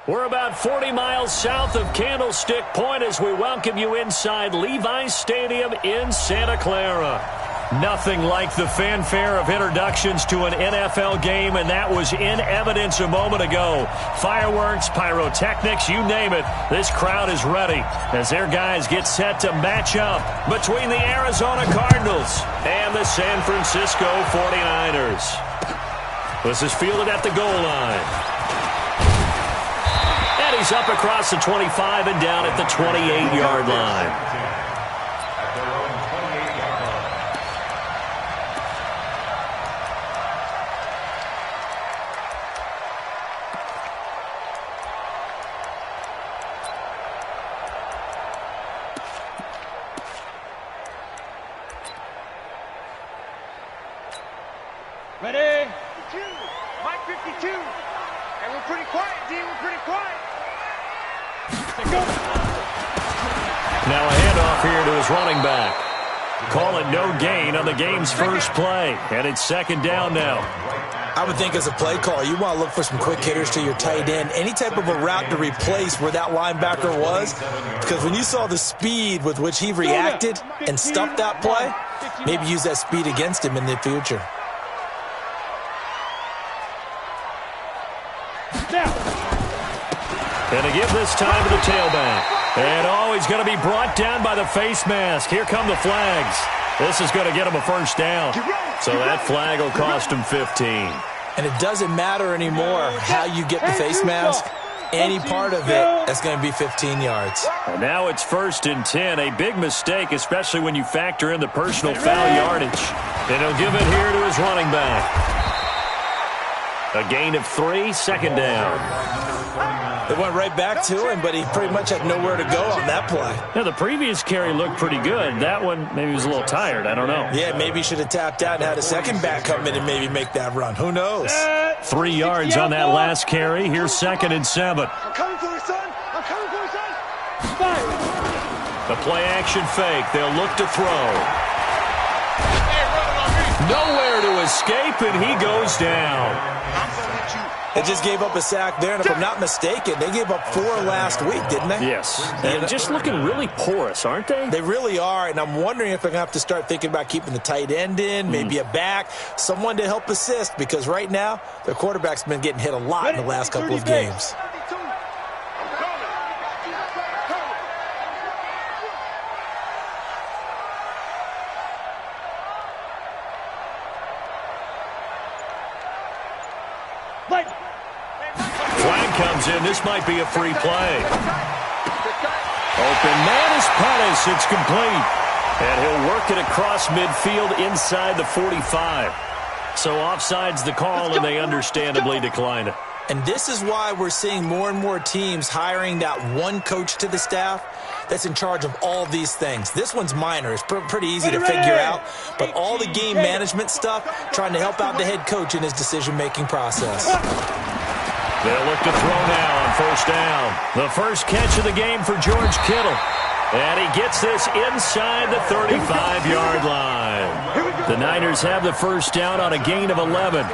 We're about 40 miles south of Candlestick Point as we welcome you inside Levi's Stadium in Santa Clara. Nothing like the fanfare of introductions to an NFL game, and that was in evidence a moment ago. Fireworks, pyrotechnics, you name it. This crowd is ready as their guys get set to match up between the Arizona Cardinals and the San Francisco 49ers. This is fielded at the goal line. And he's up across the 25 and down at the 28-yard line. Ready? 52. Mike 52. And we're pretty quiet, D. We're pretty quiet. Go. Now a handoff here to his running back. Call it no gain on the game's first play. And it's second down now. I would think as a play call, you want to look for some quick hitters to your tight end. Any type of a route to replace where that linebacker was. Because when you saw the speed with which he reacted and stuffed that play, maybe use that speed against him in the future. And to give this time to the tailback. And he's going to be brought down by the face mask. Here come the flags. This is going to get him a first down. So that flag will cost him 15. And it doesn't matter anymore how you get the face mask. Any part of it, that's going to be 15 yards. And now it's 1st and 10. A big mistake, especially when you factor in the personal foul yardage. And he'll give it here to his running back. A gain of 3, second down. They went right back to him, but he pretty much had nowhere to go on that play. Yeah, the previous carry looked pretty good. That one, maybe he was a little tired. I don't know. Yeah, maybe he should have tapped out and had a second back come in and maybe make that run. Who knows? 3 yards on that last carry. Here's 2nd and 7. I'm coming for you, son. I'm coming for you, son. The play action fake. They'll look to throw. Nowhere to escape, and he goes down. They just gave up a sack there, and if I'm not mistaken, they gave up 4 last week, didn't they? Yes. And just looking really porous, aren't they? They really are, and I'm wondering if they're going to have to start thinking about keeping the tight end in, maybe a back, someone to help assist, because right now, their quarterback's been getting hit a lot in the last couple of games. Flag comes in. This might be a free play. Open man is Pettis. It's complete. And he'll work it across midfield inside the 45. So offside's the call, and they understandably decline it. And this is why we're seeing more and more teams hiring that one coach to the staff that's in charge of all these things. This one's minor. It's pretty easy to figure out. But all the game management stuff, trying to help out the head coach in his decision-making process. They'll look to throw now on first down. The first catch of the game for George Kittle. And he gets this inside the 35-yard line. The Niners have the first down on a gain of 11.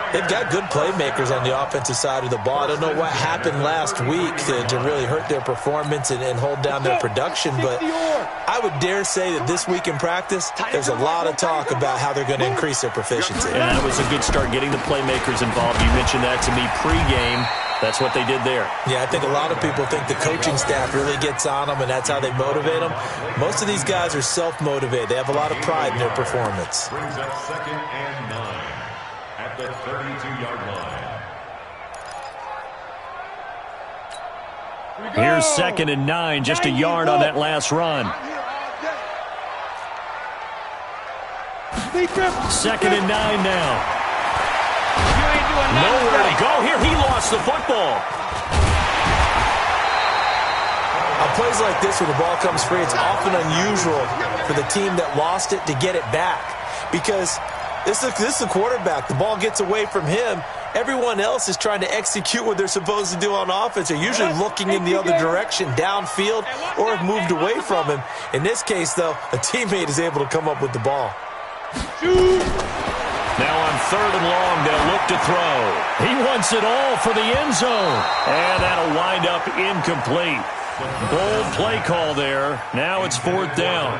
They've got good playmakers on the offensive side of the ball. I don't know what happened last week to really hurt their performance and hold down their production, but I would dare say that this week in practice, there's a lot of talk about how they're going to increase their proficiency. And that was a good start, getting the playmakers involved. You mentioned that to me pregame. That's what they did there. Yeah, I think a lot of people think the coaching staff really gets on them, and that's how they motivate them. Most of these guys are self-motivated. They have a lot of pride in their performance. Brings up 2nd and 9 at the 32-yard line. Here's 2nd and 9, just a yard on that last run. 2nd and 9 now. Nowhere to go here. He lost the football. On plays like this, when the ball comes free, it's often unusual for the team that lost it to get it back. Because this is the quarterback. The ball gets away from him. Everyone else is trying to execute what they're supposed to do on offense. They're usually looking in the other direction, downfield, or have moved away from him. In this case, though, a teammate is able to come up with the ball. Now on 3rd and long. They'll look to throw. He wants it all for the end zone. And that'll wind up incomplete. Bold play call there. Now it's 4th down.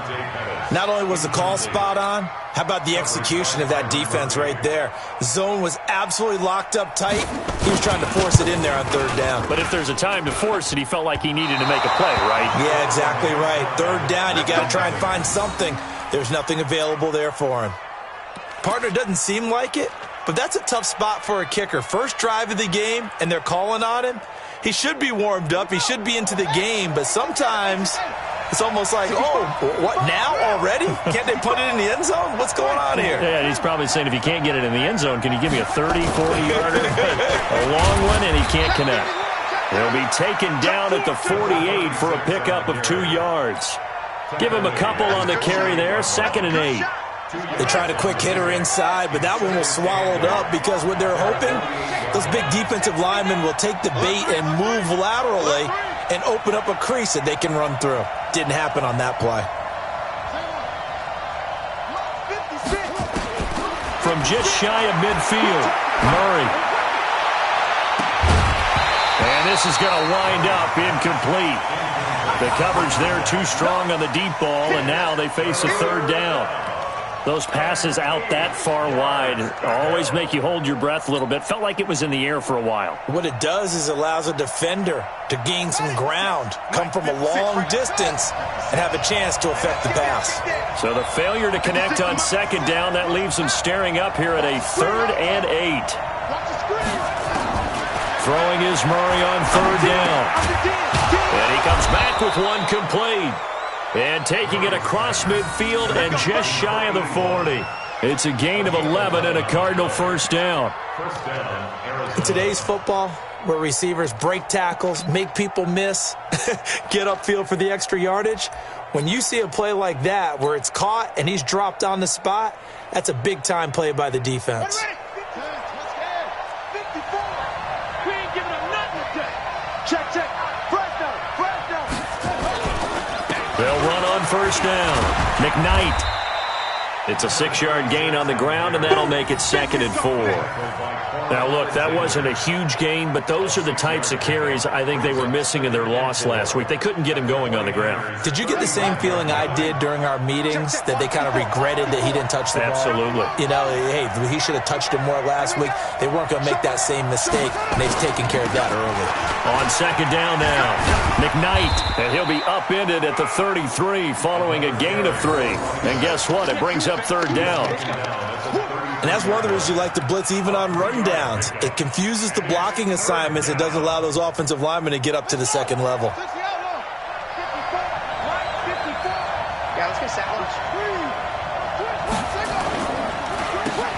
Not only was the call spot on, how about the execution of that defense right there? The zone was absolutely locked up tight. He was trying to force it in there on 3rd down. But if there's a time to force it, he felt like he needed to make a play, right? Yeah, exactly right. 3rd down, you got to try and find something. There's nothing available there for him. Partner doesn't seem like it, but that's a tough spot for a kicker. First drive of the game, and they're calling on him. He should be warmed up. He should be into the game, but sometimes it's almost like, oh, what, now already? Can't they put it in the end zone? What's going on here? Yeah, he's probably saying, if you can't get it in the end zone, can you give me a 30, 40-yarder? A long one, and he can't connect. He'll be taken down at the 48 for a pickup of 2 yards. Give him a couple on the carry there, 2nd and 8. They tried a quick hitter inside, but that one was swallowed up because what they're hoping, those big defensive linemen will take the bait and move laterally and open up a crease that they can run through. Didn't happen on that play. From just shy of midfield, Murray. And this is going to wind up incomplete. The coverage there too strong on the deep ball, and now they face a 3rd down. Those passes out that far wide always make you hold your breath a little bit. Felt like it was in the air for a while. What it does is allows a defender to gain some ground, come from a long distance, and have a chance to affect the pass. So the failure to connect on 2nd down, that leaves him staring up here at a 3rd and 8. Throwing is Murray on 3rd down. And he comes back with one complete. And taking it across midfield and just shy of the 40. It's a gain of 11 and a Cardinal 1st down. In today's football, where receivers break tackles, make people miss, get upfield for the extra yardage, when you see a play like that where it's caught and he's dropped on the spot, that's a big-time play by the defense. They'll run on 1st down. McKnight. It's a 6-yard gain on the ground, and that'll make it 2nd and 4. Now, look, that wasn't a huge gain, but those are the types of carries I think they were missing in their loss last week. They couldn't get him going on the ground. Did you get the same feeling I did during our meetings, that they kind of regretted that he didn't touch the ball? Absolutely. You know, hey, he should have touched it more last week. They weren't going to make that same mistake, and they've taken care of that early. On 2nd down now, McKnight, and he'll be upended at the 33 following a gain of 3. And guess what? It brings up 3rd down. And that's one of the reasons you like to blitz even on rundowns. It confuses the blocking assignments. It doesn't allow those offensive linemen to get up to the 2nd level.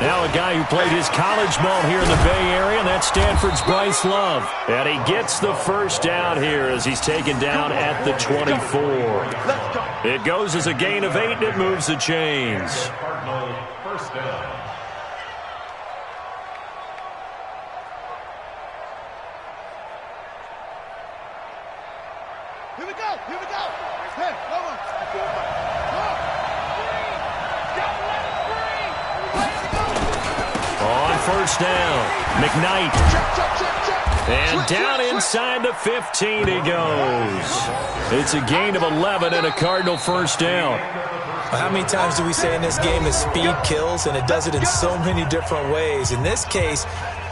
Now a guy who played his college ball here in the Bay Area, and that's Stanford's Bryce Love. And he gets the 1st down here as he's taken down at the 24. It goes as a gain of 8, and it moves the chains. First down. Here we go. Hey, come on. On 1st down, McKnight. And down inside the 15 he goes. It's a gain of 11 and a Cardinal 1st down. How many times do we say in this game that speed kills, and it does it in so many different ways? In this case,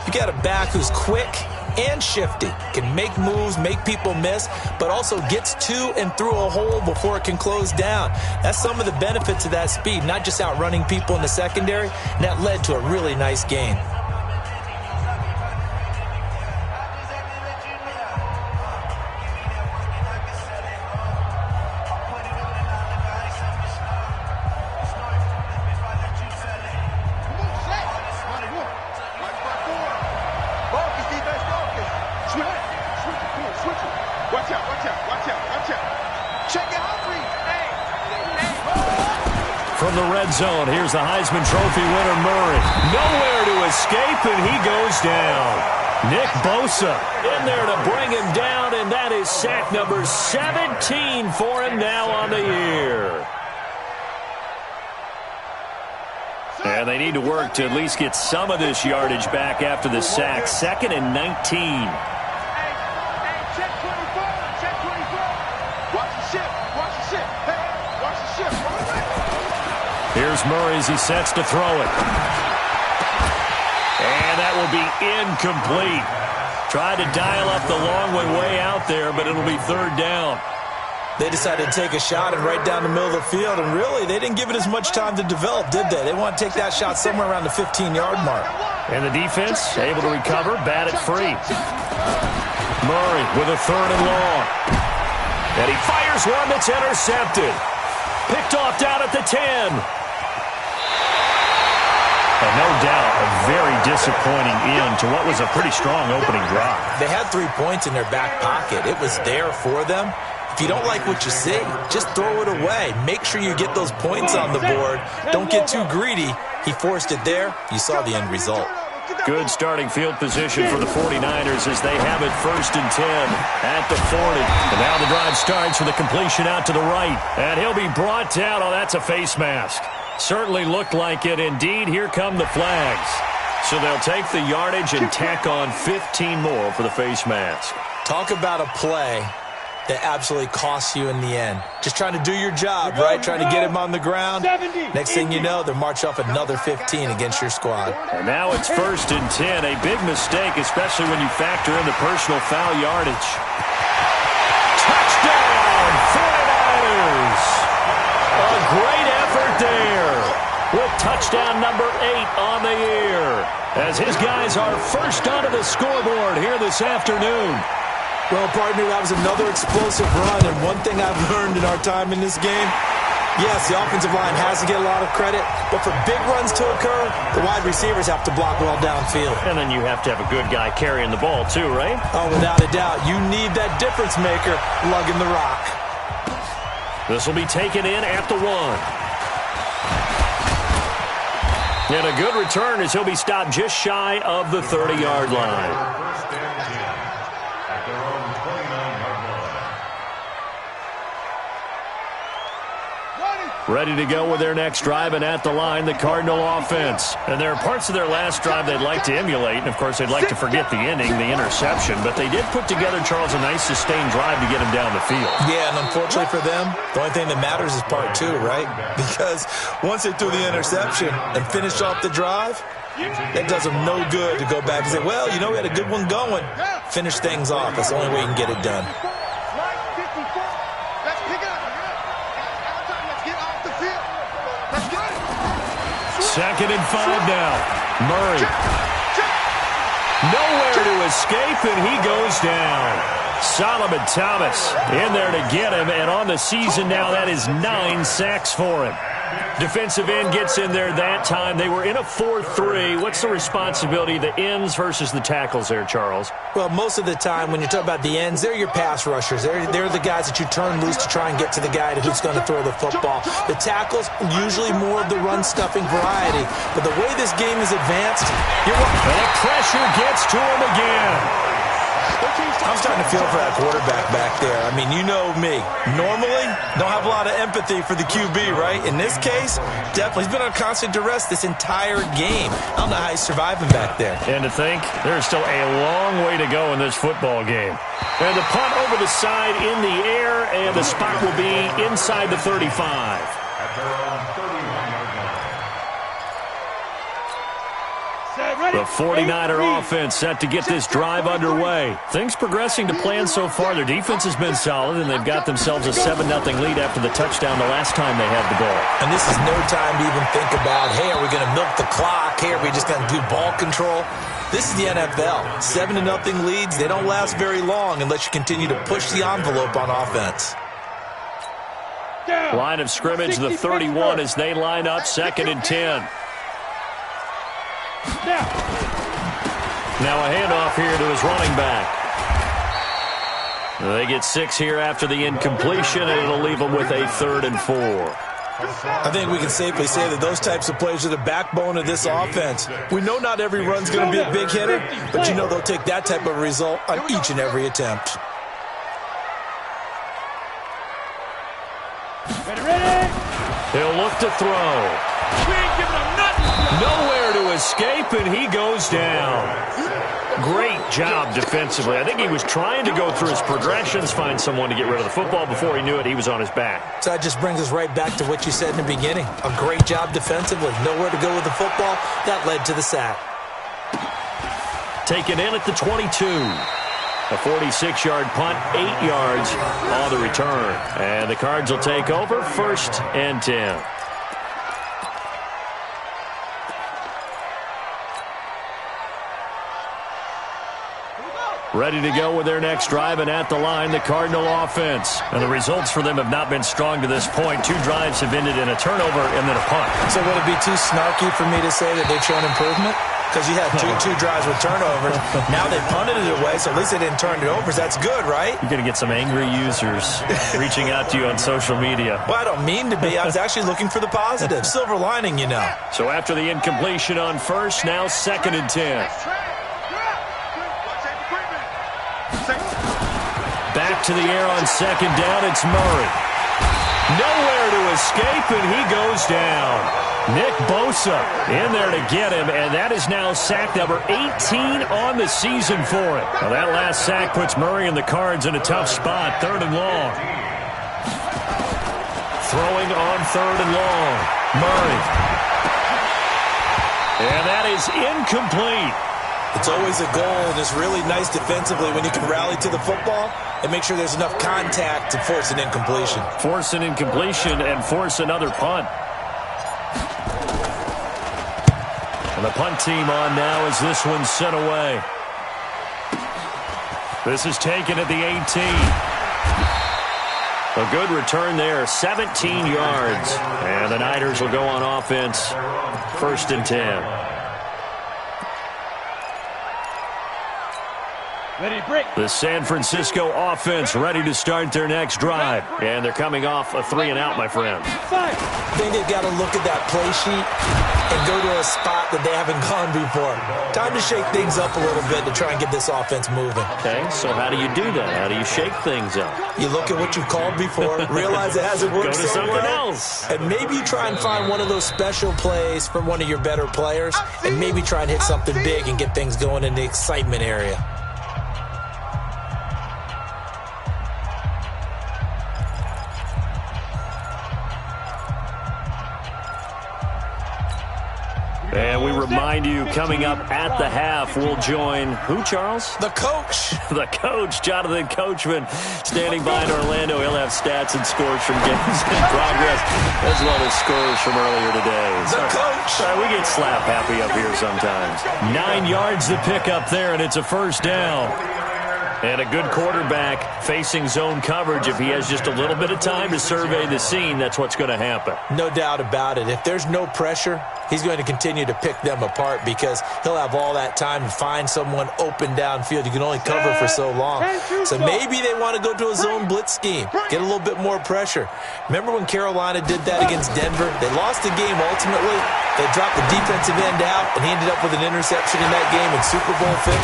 you got a back who's quick and shifty, can make moves, make people miss, but also gets to and through a hole before it can close down. That's some of the benefits of that speed, not just outrunning people in the secondary, and that led to a really nice gain. From the red zone, here's the Heisman Trophy winner, Murray. Nowhere to escape, and he goes down. Nick Bosa in there to bring him down, and that is sack number 17 for him now on the year. And they need to work to at least get some of this yardage back after the sack. 2nd and 19. Hey, check 24. Check 24. Watch the ship. Watch the ship. Hey, watch the ship. Here's Murray as he sets to throw it. And that will be incomplete. Tried to dial up the long way out there, but it'll be 3rd down. They decided to take a shot and right down the middle of the field, and really, they didn't give it as much time to develop, did they? They want to take that shot somewhere around the 15-yard mark. And the defense able to recover, bat it free. Murray with a 3rd and long. And he fires one that's intercepted. Picked off down at the 10. And no doubt, a very disappointing end to what was a pretty strong opening drive. They had 3 points in their back pocket. It was there for them. If you don't like what you see, just throw it away. Make sure you get those points on the board. Don't get too greedy. He forced it there. You saw the end result. Good starting field position for the 49ers as they have it 1st and 10 at the 40. And now the drive starts with a completion out to the right. And he'll be brought down. Oh, that's a face mask. Certainly looked like it. Indeed, here come the flags. So they'll take the yardage and tack on 15 more for the face mask. Talk about a play that absolutely costs you in the end. Just trying to do your job, right? Trying to get him on the ground. Next thing you know, they're march off another 15 against your squad. And now it's 1st and 10. A big mistake, especially when you factor in the personal foul yardage. Touchdown, 49ers! A great effort there with touchdown number 8 on the year as his guys are first onto the scoreboard here this afternoon. Well, partner, that was another explosive run, and one thing I've learned in our time in this game, yes, the offensive line has to get a lot of credit, but for big runs to occur, the wide receivers have to block well downfield. And then you have to have a good guy carrying the ball too, right? Oh, without a doubt. You need that difference maker lugging the rock. This will be taken in at the 1. And a good return as he'll be stopped just shy of the 30-yard line. Ready to go with their next drive, and at the line, the Cardinal offense. And there are parts of their last drive they'd like to emulate, and, of course, they'd like to forget the ending, the interception. But they did put together, Charles, a nice sustained drive to get him down the field. Yeah, and unfortunately for them, the only thing that matters is part 2, right? Because once they threw the interception and finished off the drive, that does them no good to go back and say, well, you know, we had a good one going. Finish things off. That's the only way you can get it done. Second and 5 now. Murray. Nowhere to escape, and he goes down. Solomon Thomas in there to get him, and on the season now, that is 9 sacks for him. Defensive end gets in there that time. They were in a 4-3. What's the responsibility, the ends versus the tackles there, Charles? Well, most of the time when you talk about the ends, they're your pass rushers. They're the guys that you turn loose to try and get to the guy who's going to throw the football. The tackles, usually more of the run-stuffing variety. But the way this game is advanced, you're right. And the pressure gets to him again. I'm starting to feel for that quarterback back there. I mean, you know me. Normally, don't have a lot of empathy for the QB, right? In this case, definitely. He's been on constant duress this entire game. I don't know how he's surviving back there. And to think, there's still a long way to go in this football game. And the punt over the side in the air, and the spot will be inside the 35. At their own 31-yard line. The 49er offense set to get this drive underway. Things progressing to plan so far. Their defense has been solid, and they've got themselves a 7-0 lead after the touchdown the last time they had the ball. And this is no time to even think about, hey, are we going to milk the clock? Hey, are we just going to do ball control? This is the NFL. 7-0 leads, they don't last very long unless you continue to push the envelope on offense. Line of scrimmage, the 31 as they line up, 2nd and 10. Now a handoff here to his running back. They get 6 here after the incompletion, and it'll leave them with a 3rd and 4. I think we can safely say that those types of plays are the backbone of this offense. We know not every run's going to be a big hitter, but you know they'll take that type of result on each and every attempt. Ready? He'll look to throw. We ain't giving them nothing. Nowhere to escape, and he goes down. Great job defensively. I think he was trying to go through his progressions, find someone to get rid of the football. Before he knew it, he was on his back. So that just brings us right back to what you said in the beginning. A great job defensively. Nowhere to go with the football. That led to the sack. Taken in at the 22. A 46-yard punt, 8 yards on the return. And the Cards will take over, 1st and 10. Ready to go with their next drive, and at the line, the Cardinal offense. And the results for them have not been strong to this point. 2 drives have ended in a turnover and then a punt. So would it be too snarky for me to say that they've shown improvement? Because you had two drives with turnovers. Now they punted it away, so at least they didn't turn it over. So that's good, right? You're going to get some angry users reaching out to you on social media. Well, I don't mean to be. I was actually looking for the positive. Silver lining, you know. So after the incompletion on 1st, now 2nd and 10. Back to the air on 2nd down, it's Murray. Nowhere to escape, and he goes down. Nick Bosa in there to get him, and that is now sack number 18 on the season for him. Well, that last sack puts Murray and the Cards in a tough spot, 3rd and long. Throwing on 3rd and long. Murray. And that is incomplete. It's always a goal, and it's really nice defensively when you can rally to the football and make sure there's enough contact to force an incompletion. Force an incompletion and force another punt. And the punt team on now as this one's sent away. This is taken at the 18. A good return there, 17 yards. And the Niners will go on offense, 1st and 10. Ready, break. The San Francisco offense ready to start their next drive. And they're coming off a 3 and out, my friend. I think they've got to look at that play sheet and go to a spot that they haven't gone before. Time to shake things up a little bit to try and get this offense moving. Okay, so how do you do that? How do you shake things up? You look at what you've called before, realize it hasn't worked Go to so something well, else. and maybe you try and find one of those special plays from one of your better players, and maybe try and hit something big and get things going in the excitement area. And we remind you, coming up at the half, we'll join who, Charles? The coach. The coach, Jonathan Coachman, standing by in Orlando. He'll have stats and scores from games in progress, as well as scores from earlier today. The coach. Sorry, we get slap happy up here sometimes. 9 yards to pick up there, and it's a 1st down. And a good quarterback facing zone coverage. If he has just a little bit of time to survey the scene, that's what's going to happen. No doubt about it. If there's no pressure, he's going to continue to pick them apart because he'll have all that time to find someone open downfield. You can only cover for so long. So maybe they want to go to a zone blitz scheme, get a little bit more pressure. Remember when Carolina did that against Denver? They lost the game ultimately. They dropped the defensive end out, and he ended up with an interception in that game in Super Bowl 50.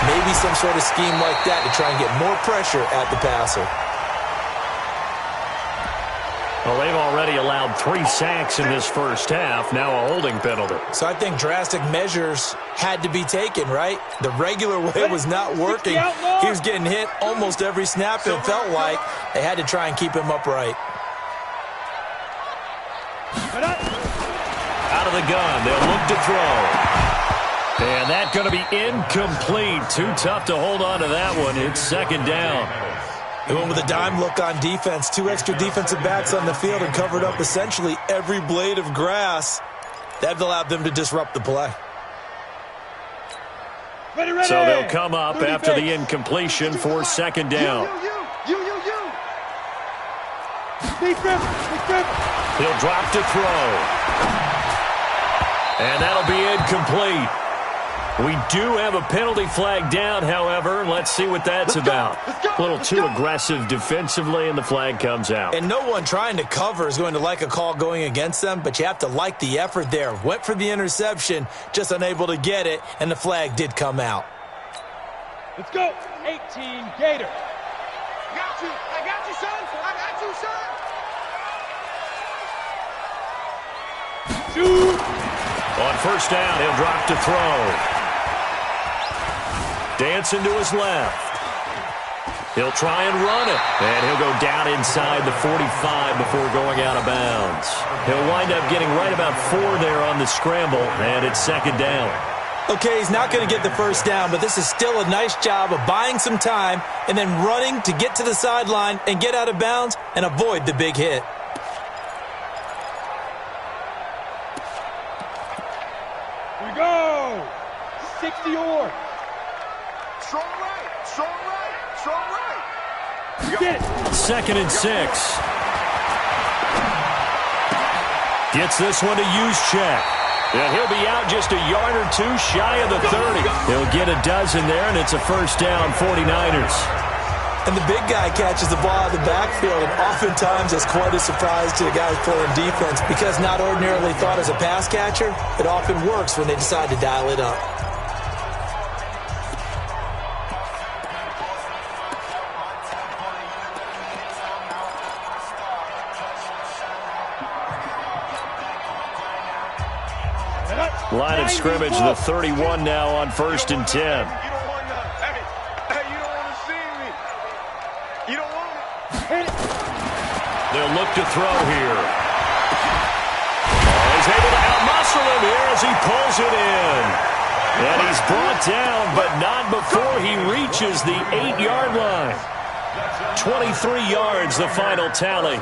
Maybe some sort of scheme like that to try and get more pressure at the passer. Well, they've already allowed 3 sacks in this first half, now a holding penalty. So I think drastic measures had to be taken, right? The regular way was not working. He was getting hit almost every snap, it felt like. They had to try and keep him upright. Out of the gun, they'll look to throw. And that's going to be incomplete. Too tough to hold on to that one. It's 2nd down. They went with a dime look on defense. 2 extra defensive backs on the field and covered up essentially every blade of grass. That allowed them to disrupt the play. Ready, ready. So they'll come up after the incompletion for 2nd down. He'll drop to throw. And that'll be incomplete. We do have a penalty flag down, however. Let's see what that's about. A little too aggressive defensively, and the flag comes out. And no one trying to cover is going to like a call going against them, but you have to like the effort there. Went for the interception, just unable to get it, and the flag did come out. Let's go. 18 Gator. Got you. I got you, son. I got you, son. Shoot. On first down, he'll drop to throw. Dancing to his left. He'll try and run it. And he'll go down inside the 45 before going out of bounds. He'll wind up getting right about 4 there on the scramble, and it's second down. Okay, he's not going to get the first down, but this is still a nice job of buying some time and then running to get to the sideline and get out of bounds and avoid the big hit. Here we go. 60 or. Strong right, strong right, strong right. Get. 2nd and 6. Gets this one to Juszczyk. And he'll be out just a yard or 2 shy of the 30. He'll get a dozen there, and it's a first down, 49ers. And the big guy catches the ball out of the backfield, and oftentimes it's quite a surprise to the guys playing defense because not ordinarily thought as a pass catcher, it often works when they decide to dial it up. Line of scrimmage, the 31 now on 1st and 10. You don't want to. Hey, you don't want to see me. You don't want it. They'll look to throw here. Oh, he's able to outmuscle him here as he pulls it in. And he's brought down, but not before he reaches the 8-yard line. 23 yards, the final tally.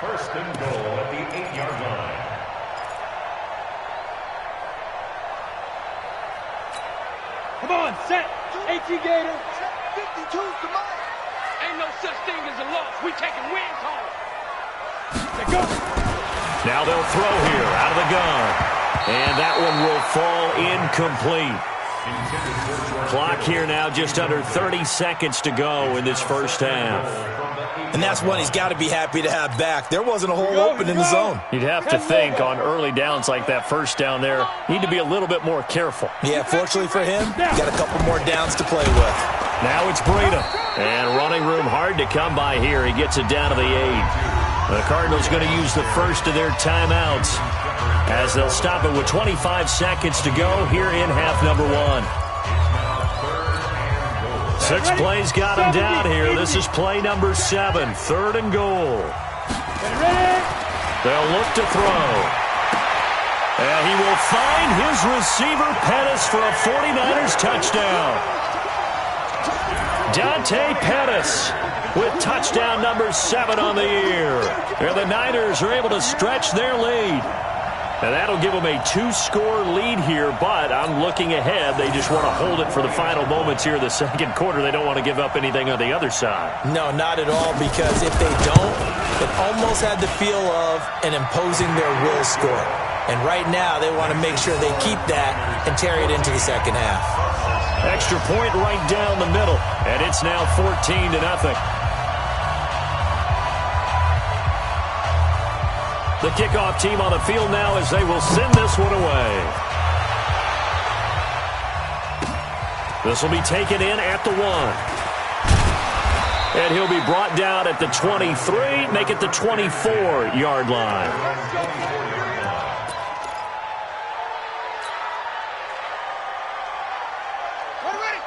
First and goal at the 8-yard line. Come on, set. AT Gator. 52, come on. Ain't no such thing as a loss. We taking wins home. Let's go. Now they'll throw here out of the gun. And that one will fall incomplete. Clock here now just under 30 seconds to go in this first half. And that's one he's got to be happy to have back. There wasn't a hole open in the zone. You'd have to think on early downs like that first down there, need to be a little bit more careful. Yeah, fortunately for him, got a couple more downs to play with. Now it's Breida. And running room hard to come by here. He gets it down to the 8. The Cardinals going to use the first of their timeouts as they'll stop it with 25 seconds to go here in half number 1. 6 plays got him down here. This is play number 7, 3rd and goal. They'll look to throw. And he will find his receiver, Pettis, for a 49ers touchdown. Dante Pettis with touchdown number 7 on the year. And the Niners are able to stretch their lead. And that'll give them a 2-score lead here, but I'm looking ahead. They just want to hold it for the final moments here in the second quarter. They don't want to give up anything on the other side. No, not at all, because if they don't, it almost had the feel of an imposing their will score. And right now, they want to make sure they keep that and carry it into the second half. Extra point right down the middle, and it's now 14-0. The kickoff team on the field now as they will send this one away. This will be taken in at the 1. And he'll be brought down at the 23, make it the 24-yard line.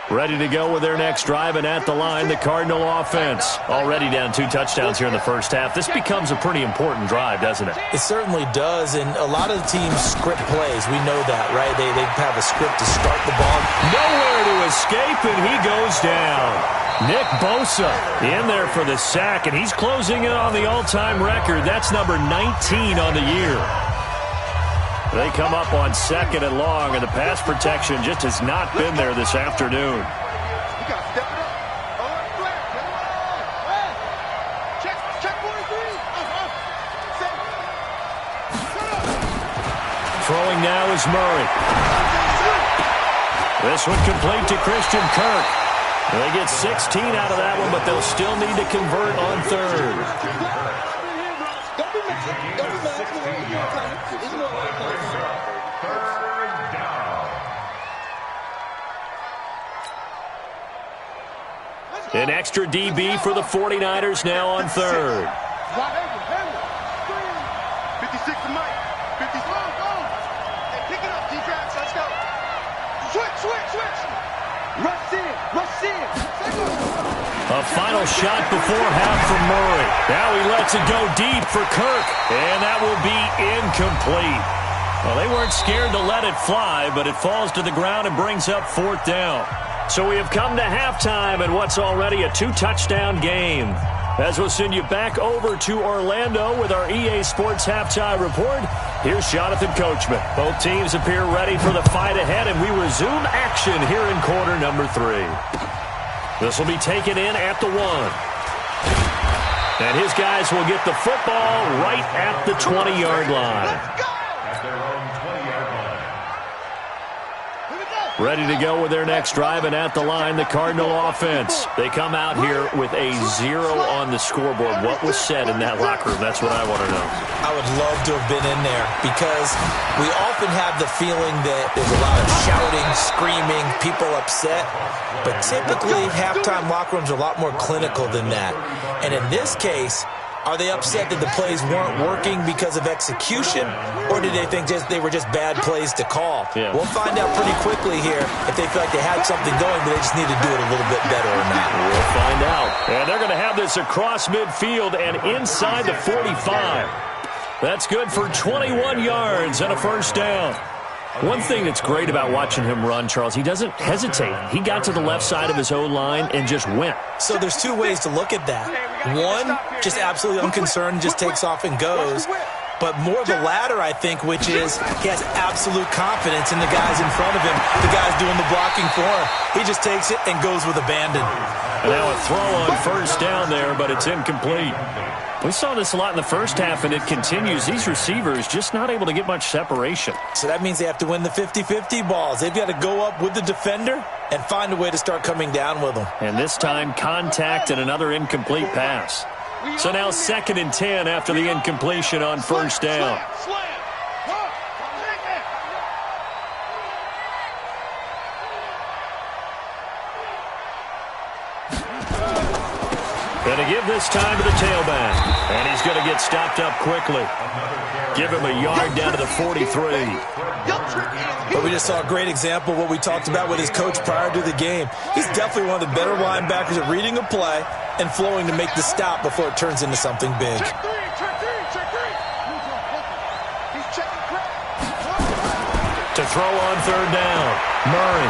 Ready to go with their next drive, and at the line, the Cardinal offense. Already down 2 touchdowns here in the first half. This becomes a pretty important drive, doesn't it? It certainly does, and a lot of the teams script plays. We know that, right? They have a script to start the ball. Nowhere to escape, and he goes down. Nick Bosa in there for the sack, and he's closing in on the all-time record. That's number 19 on the year. They come up on 2nd and long, and the pass protection just has not been there this afternoon. You got to step it up. All right, flat. Check 43. Throwing now is Murray. This one complete to Christian Kirk. They get 16 out of that one, but they'll still need to convert on 3rd. An extra DB for the 49ers now on 3rd. 56 to Mike. 56. A final shot before half from Murray. Now he lets it go deep for Kirk, and that will be incomplete. Well, they weren't scared to let it fly, but it falls to the ground and brings up 4th down. So we have come to halftime in what's already a 2-touchdown game. As we'll send you back over to Orlando with our EA Sports Halftime Report, here's Jonathan Coachman. Both teams appear ready for the fight ahead, and we resume action here in quarter number 3. This will be taken in at the 1. And his guys will get the football right at the 20-yard line. Ready to go with their next drive, and at the line, the Cardinal offense. They come out here with a 0 on the scoreboard. What was said in that locker room? That's what I want to know. I would love to have been in there because we often have the feeling that there's a lot of shouting, screaming, people upset. But typically, halftime locker rooms are a lot more clinical than that. And in this case, are they upset that the plays weren't working because of execution, or did they think they were just bad plays to call? Yeah. We'll find out pretty quickly here if they feel like they had something going, but they just need to do it a little bit better or not. We'll find out. And they're going to have this across midfield and inside the 45. That's good for 21 yards and a 1st down. One thing that's great about watching him run, Charles, he doesn't hesitate. He got to the left side of his O-line and just went. So there's 2 ways to look at that. One, just absolutely unconcerned, just takes off and goes. But more the latter, I think, which is he has absolute confidence in the guys in front of him, the guys doing the blocking for him. He just takes it and goes with abandon. And now a throw on 1st down there, but it's incomplete. We saw this a lot in the first half, and it continues. These receivers just not able to get much separation. So that means they have to win the 50-50 balls. They've got to go up with the defender and find a way to start coming down with them. And this time, contact and another incomplete pass. So now 2nd and 10 after the incompletion on 1st down. Going to give this time to the tailback. And he's going to get stopped up quickly. Give him a yard down to the 43. But we just saw a great example of what we talked about with his coach prior to the game. He's definitely one of the better linebackers at reading a play and flowing to make the stop before it turns into something big. To throw on 3rd down. Murray.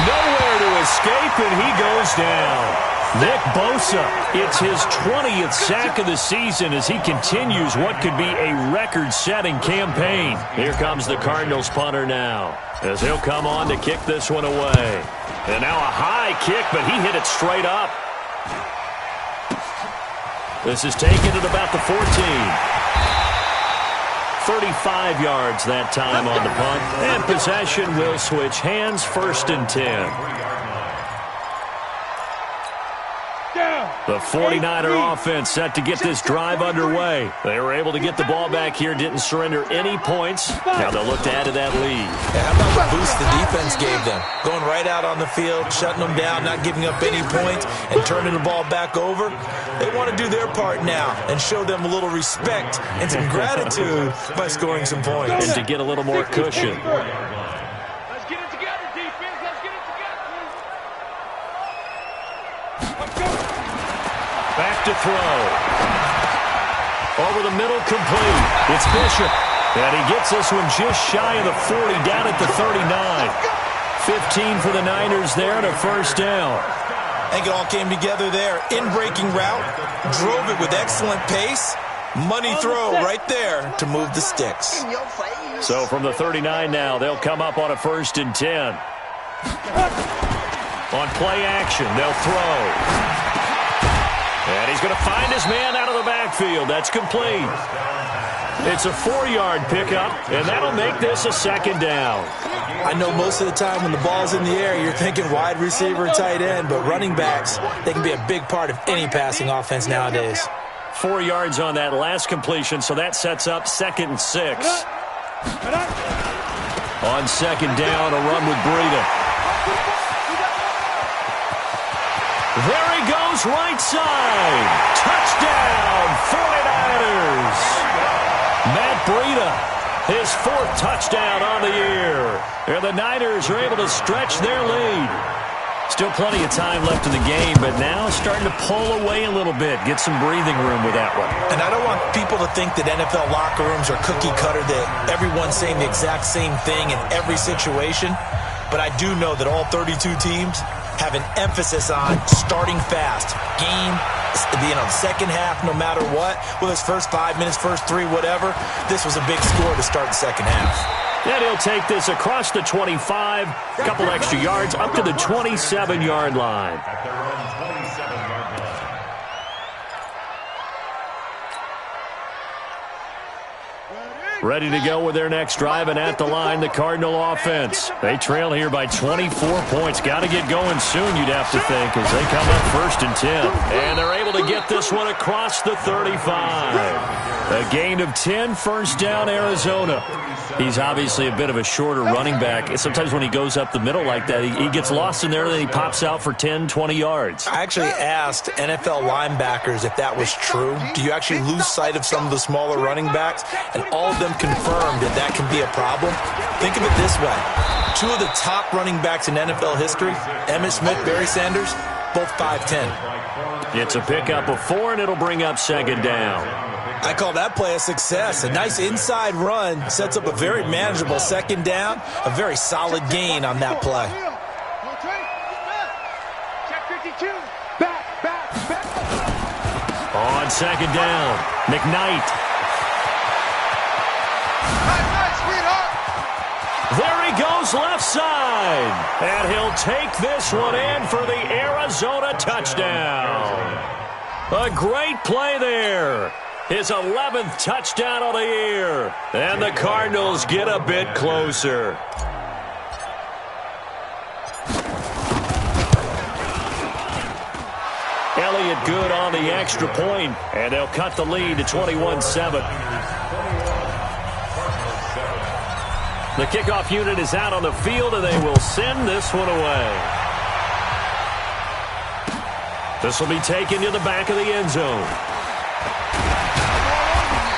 Nowhere to escape, and he goes down. Nick Bosa, it's his 20th sack of the season as he continues what could be a record-setting campaign. Here comes the Cardinals punter now, as he'll come on to kick this one away. And now a high kick, but he hit it straight up. This is taken at about the 14. 35 yards that time on the punt, and possession will switch hands, 1st and 10. The 49er offense set to get this drive underway. They were able to get the ball back here, didn't surrender any points. Now they'll look to add to that lead. Yeah, how about the boost the defense gave them? Going right out on the field, shutting them down, not giving up any points, and turning the ball back over. They want to do their part now and show them a little respect and some gratitude by scoring some points. And to get a little more cushion. Let's get it together, defense. Let's get it together. Let's go. Back to throw. Over the middle, complete. It's Bishop. And he gets this one just shy of the 40, down at the 39. 15 for the Niners there and a 1st down. I think it all came together there. In-breaking route, drove it with excellent pace. Money throw right there to move the sticks. So from the 39 now, they'll come up on a 1st and 10. On play action, they'll throw. And he's going to find his man out of the backfield. That's complete. It's a 4-yard pickup, and that'll make this a 2nd down. I know most of the time when the ball's in the air, you're thinking wide receiver, tight end, but running backs, they can be a big part of any passing offense nowadays. 4 yards on that last completion, so that sets up 2nd and 6. On 2nd down, a run with Breida. There he goes, right side. Touchdown, 49ers. Matt Breida, his 4th touchdown on the year. And the Niners are able to stretch their lead. Still plenty of time left in the game, but now starting to pull away a little bit. Get some breathing room with that one. And I don't want people to think that NFL locker rooms are cookie cutter, that everyone's saying the exact same thing in every situation. But I do know that all 32 teams have an emphasis on starting fast. Game, second half, no matter what. Whether it's first 5 minutes, first 3, whatever. This was a big score to start the second half. And he'll take this across the 25, a couple extra yards, up to the 27-yard line. At their own 27-yard line. Ready to go with their next drive, and at the line, the Cardinal offense. They trail here by 24 points. Got to get going soon, you'd have to think, as they come up 1st and 10. And they're able to get this one across the 35. A gain of 10, first down, Arizona. He's obviously a bit of a shorter running back. Sometimes when he goes up the middle like that, he gets lost in there, and then he pops out for 10, 20 yards. I actually asked NFL linebackers if that was true. Do you actually lose sight of some of the smaller running backs? And all of them confirmed that that can be a problem. Think of it this way. 2 of the top running backs in NFL history, Emmitt Smith, Barry Sanders, both 5'10". It's a pickup of 4, and it'll bring up 2nd down. I call that play a success. A nice inside run sets up a very manageable 2nd down. A very solid gain on that play. Check 52. Back. On 2nd down, McKnight. Nice, sweetheart. There he goes left side. And he'll take this one in for the Arizona touchdown. A great play there. His 11th touchdown of the year. And the Cardinals get a bit closer. Elliott good on the extra point, and they'll cut the lead to 21-7. The kickoff unit is out on the field, and they will send this one away. This will be taken to the back of the end zone.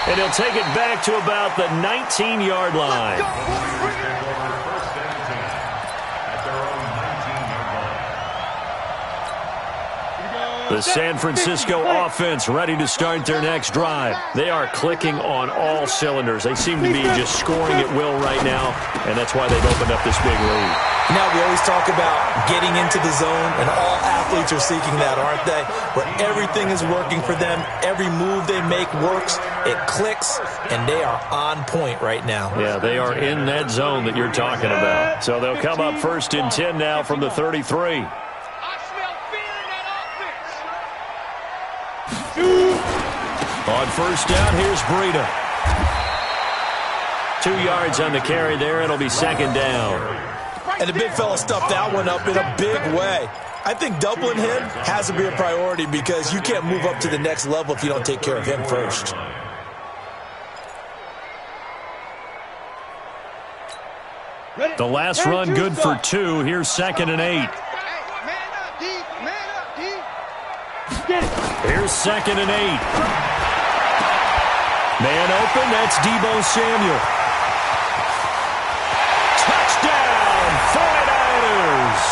And he'll take it back to about the 19-yard line. The San Francisco offense ready to start their next drive. They are clicking on all cylinders. They seem to be just scoring at will right now, and that's why they've opened up this big lead. Now, we always talk about getting into the zone, and all athletes are seeking that, aren't they? Where everything is working for them, every move they make works, it clicks, and they are on point right now. Yeah, they are in that zone that you're talking about. So they'll come up 1st and 10 now from the 33. On 1st down, here's Breida. 2 yards on the carry there. It'll be 2nd down. And the big fella stuffed that one up in a big way. I think doubling him has to be a priority because you can't move up to the next level if you don't take care of him first. The last run good for 2. Here's 2nd and 8. Here's 2nd and 8. Man open, that's Deebo Samuel. Touchdown, 49ers.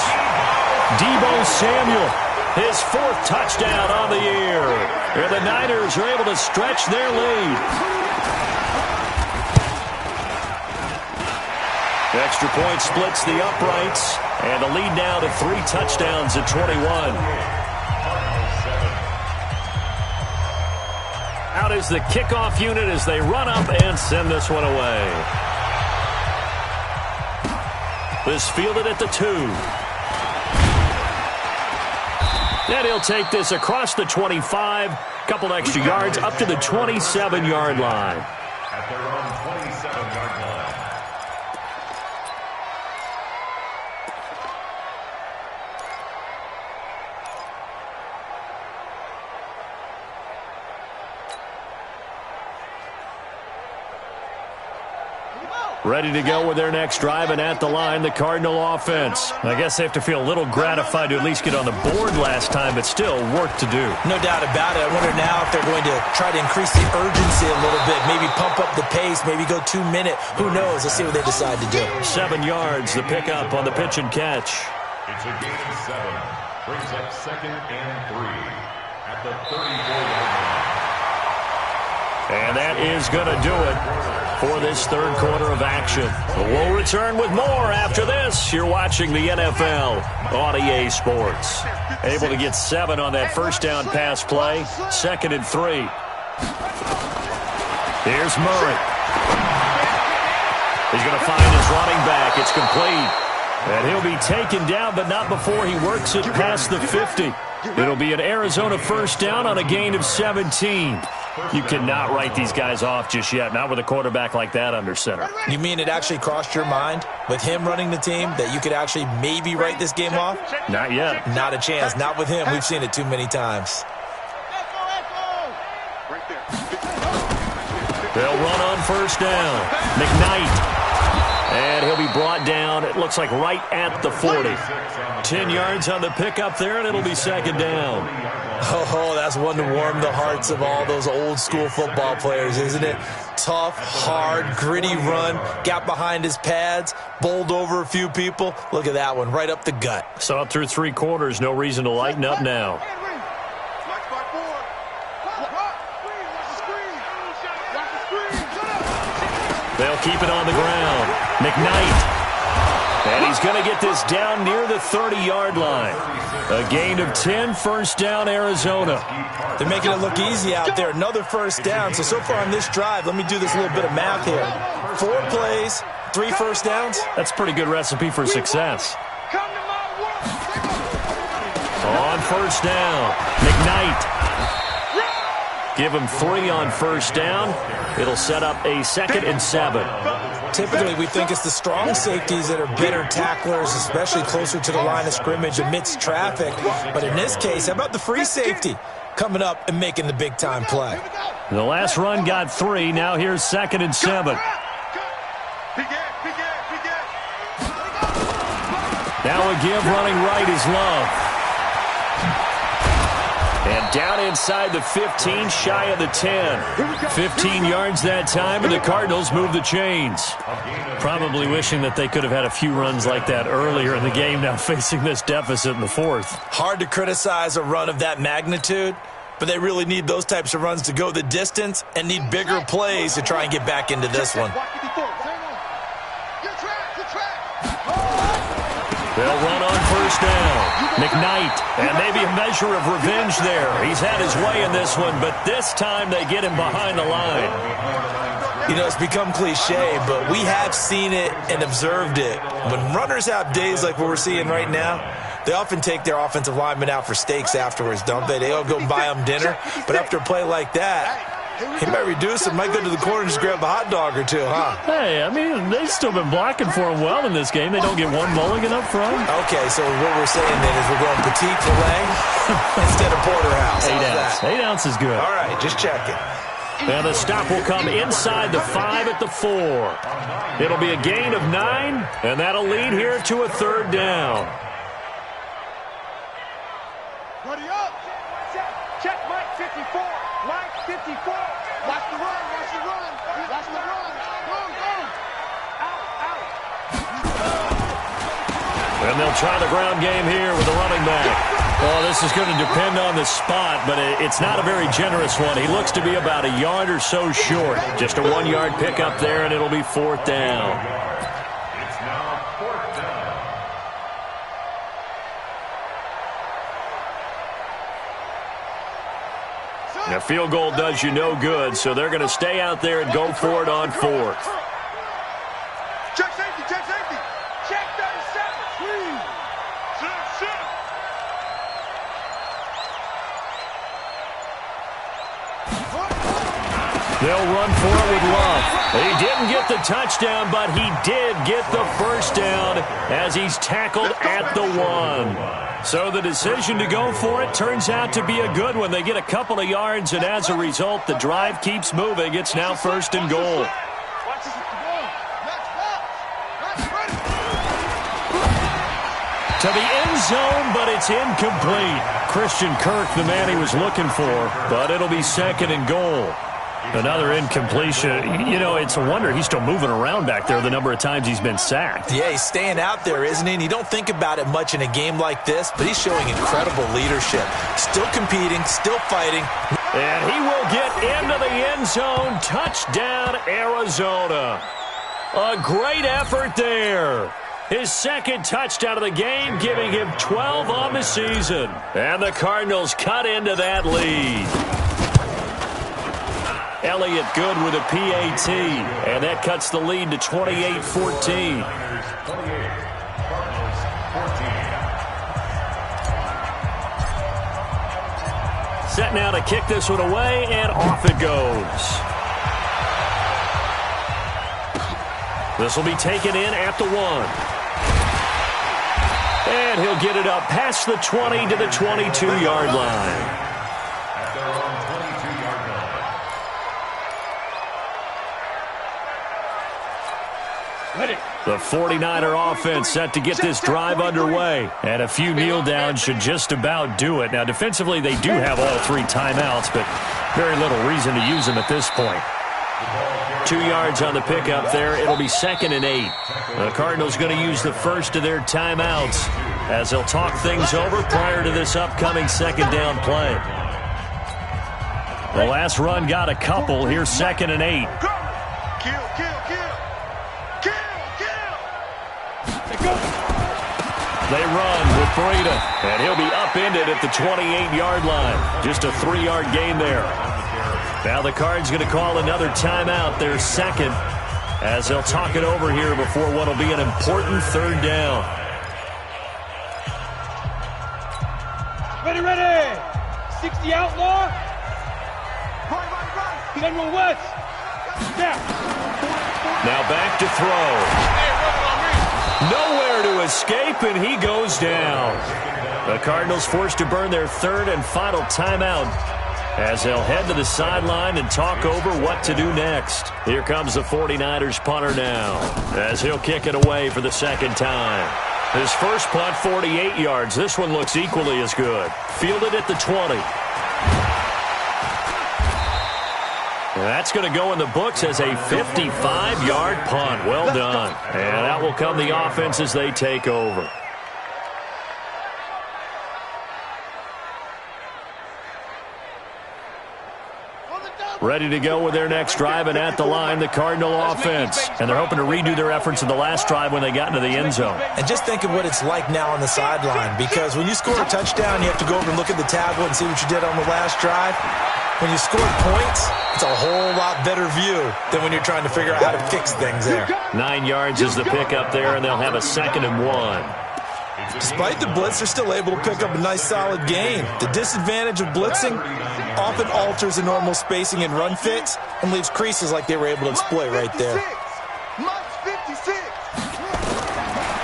Deebo Samuel, his 4th touchdown on the year. And the Niners are able to stretch their lead. Extra point splits the uprights, and the lead now to 3 touchdowns at 21. Out is the kickoff unit as they run up and send this one away. This fielded at the 2. And he'll take this across the 25, couple extra yards up to the 27-yard line. At their own 27-yard line. Ready to go with their next drive, and at the line, the Cardinal offense. I guess they have to feel a little gratified to at least get on the board last time, but still work to do. No doubt about it. I wonder now if they're going to try to increase the urgency a little bit, maybe pump up the pace, maybe go 2-minute. Who knows? Let's see what they decide to do. 7 yards, the pickup on the pitch and catch. It's a gain of 7. Brings up 2nd and 3 at the 34-yard line. And that is going to do it for this third quarter of action. We'll return with more after this. You're watching the NFL on EA Sports. Able to get 7 on that first down pass play. 2nd and 3. Here's Murray. He's going to find his running back. It's complete. And he'll be taken down, but not before he works it past the 50. It'll be an Arizona first down on a gain of 17. You cannot write these guys off just yet, not with a quarterback like that under center. You mean it actually crossed your mind with him running the team that you could actually maybe write this game off? Not yet. Not a chance. Not with him. We've seen it too many times. They'll run on first down. McKnight. And he'll be brought down, it looks like right at the 40. 10 yards on the pickup there, and it'll be 2nd down. Oh, that's one to warm the hearts of all those old-school football players, isn't it? Tough, hard, gritty run, got behind his pads, bowled over a few people. Look at that one, right up the gut. Saw it through 3 quarters, no reason to lighten up now. They'll keep it on the ground. McKnight. And he's going to get this down near the 30-yard line. A gain of 10, first down, Arizona. They're making it look easy out there. Another first down. So far on this drive, let me do this little bit of math here. 4 plays, 3 first downs. That's a pretty good recipe for success. On first down, McKnight. Give him 3 on first down. It'll set up a 2nd and 7. Typically, we think it's the strong safeties that are better tacklers, especially closer to the line of scrimmage amidst traffic. But in this case, how about the free safety coming up and making the big-time play? The last run got 3. Now here's 2nd and 7. Now a give running right is Love. And down inside the 15, shy of the 10. 15 yards that time, and the Cardinals move the chains. Probably wishing that they could have had a few runs like that earlier in the game, now facing this deficit in the 4th. Hard to criticize a run of that magnitude, but they really need those types of runs to go the distance and need bigger plays to try and get back into this one. They'll run on first down. McKnight, and maybe a measure of revenge there. He's had his way in this one, but this time they get him behind the line. You know, it's become cliche, but we have seen it and observed it. When runners have days like what we're seeing right now, they often take their offensive linemen out for steaks afterwards, don't they? They all go buy them dinner, but after a play like that, he might reduce it, might go to the corner and just grab a hot dog or two, huh? Hey, I mean, they've still been blocking for him well in this game. They don't get one mulligan up front. Okay, so what we're saying then is we're going petite filet instead of porterhouse. 8 ounce. 8 ounce is good. All right, just checking. And the stop will come inside the 5 at the 4. It'll be a gain of 9, and that'll lead here to a 3rd down. Ready up. Check Mike 54. Mike 54. Watch the run. Watch the run. Watch the run. Go. Out. And they'll try the ground game here with the running back. Oh, this is going to depend on the spot, but it's not a very generous one. He looks to be about a yard or so short. Just a 1-yard pickup there, and it'll be 4th down. It's now 4th down. A field goal does you no good, so they're going to stay out there and go for it on 4th. Check safety. Check 37. Please. Check. They'll run for it with Love. He didn't get the touchdown, but he did get the first down as he's tackled at the 1. So the decision to go for it turns out to be a good one. They get a couple of yards, and as a result, the drive keeps moving. It's now 1st and goal. To the end zone, but it's incomplete. Christian Kirk, the man he was looking for, but it'll be 2nd and goal. Another incompletion. You know, it's a wonder he's still moving around back there the number of times he's been sacked. Yeah, he's staying out there, isn't he? And you don't think about it much in a game like this, but he's showing incredible leadership. Still competing, still fighting. And he will get into the end zone. Touchdown, Arizona. A great effort there. His second touchdown of the game, giving him 12 on the season. And the Cardinals cut into that lead. Elliott good with a PAT, and that cuts the lead to 28-14. Set now to kick this one away, and off it goes. This will be taken in at the 1. And he'll get it up past the 20 to the 22-yard line. The 49er offense set to get this drive underway. And a few kneel downs should just about do it. Now, defensively, they do have all 3 timeouts, but very little reason to use them at this point. 2 yards on the pickup there. It'll be 2nd and 8. The Cardinals going to use the first of their timeouts as they'll talk things over prior to this upcoming 2nd down play. The last run got a couple. Here's 2nd and 8. They run with Breida, and he'll be upended at the 28-yard line. Just a 3-yard gain there. Now the Cards going to call another timeout, their 2nd, as they'll talk it over here before what will be an important 3rd down. Ready. 60 outlaw. General West. Now back to throw. Nowhere to escape, and he goes down. The Cardinals forced to burn their 3rd and final timeout as they'll head to the sideline and talk over what to do next. Here comes the 49ers punter now as he'll kick it away for the 2nd time. His first punt, 48 yards. This one looks equally as good. Fielded at the 20. That's going to go in the books as a 55-yard punt. Well done. And that will come the offense as they take over. Ready to go with their next drive, and at the line, the Cardinal offense. And they're hoping to redo their efforts in the last drive when they got into the end zone. And just think of what it's like now on the sideline, because when you score a touchdown, you have to go over and look at the tablet and see what you did on the last drive. When you score points, it's a whole lot better view than when you're trying to figure out how to fix things there. 9 yards is the pickup there, and they'll have a 2nd and 1. Despite the blitz, they're still able to pick up a nice, solid gain. The disadvantage of blitzing often alters the normal spacing and run fits and leaves creases like they were able to exploit right there.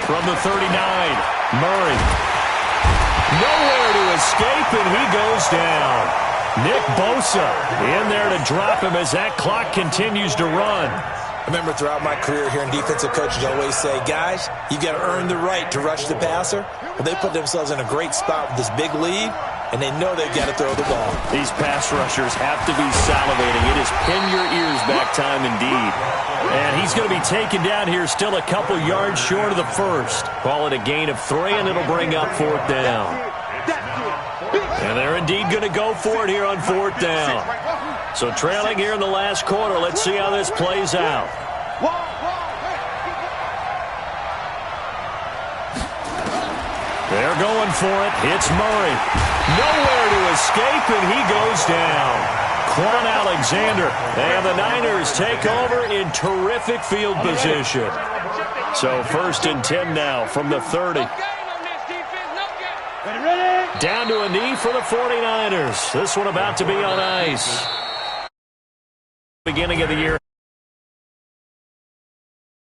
From the 39, Murray. Nowhere to escape, and he goes down. Nick Bosa in there to drop him as that clock continues to run. I remember throughout my career hearing defensive coaches always say, guys, you got to earn the right to rush the passer. Well, they put themselves in a great spot with this big lead, and they know they've got to throw the ball. These pass rushers have to be salivating. It is pin your ears back time indeed. And he's going to be taken down here still a couple yards short of the first. Call it a gain of 3, and it'll bring up 4th down. And they're indeed going to go for it here on 4th down. So trailing here in the last quarter, let's see how this plays out. They're going for it. It's Murray. Nowhere to escape, and he goes down. Quan Alexander. And the Niners take over in terrific field position. So 1st and 10 now from the 30. Down to a knee for the 49ers. This one about to be on ice. Beginning of the year.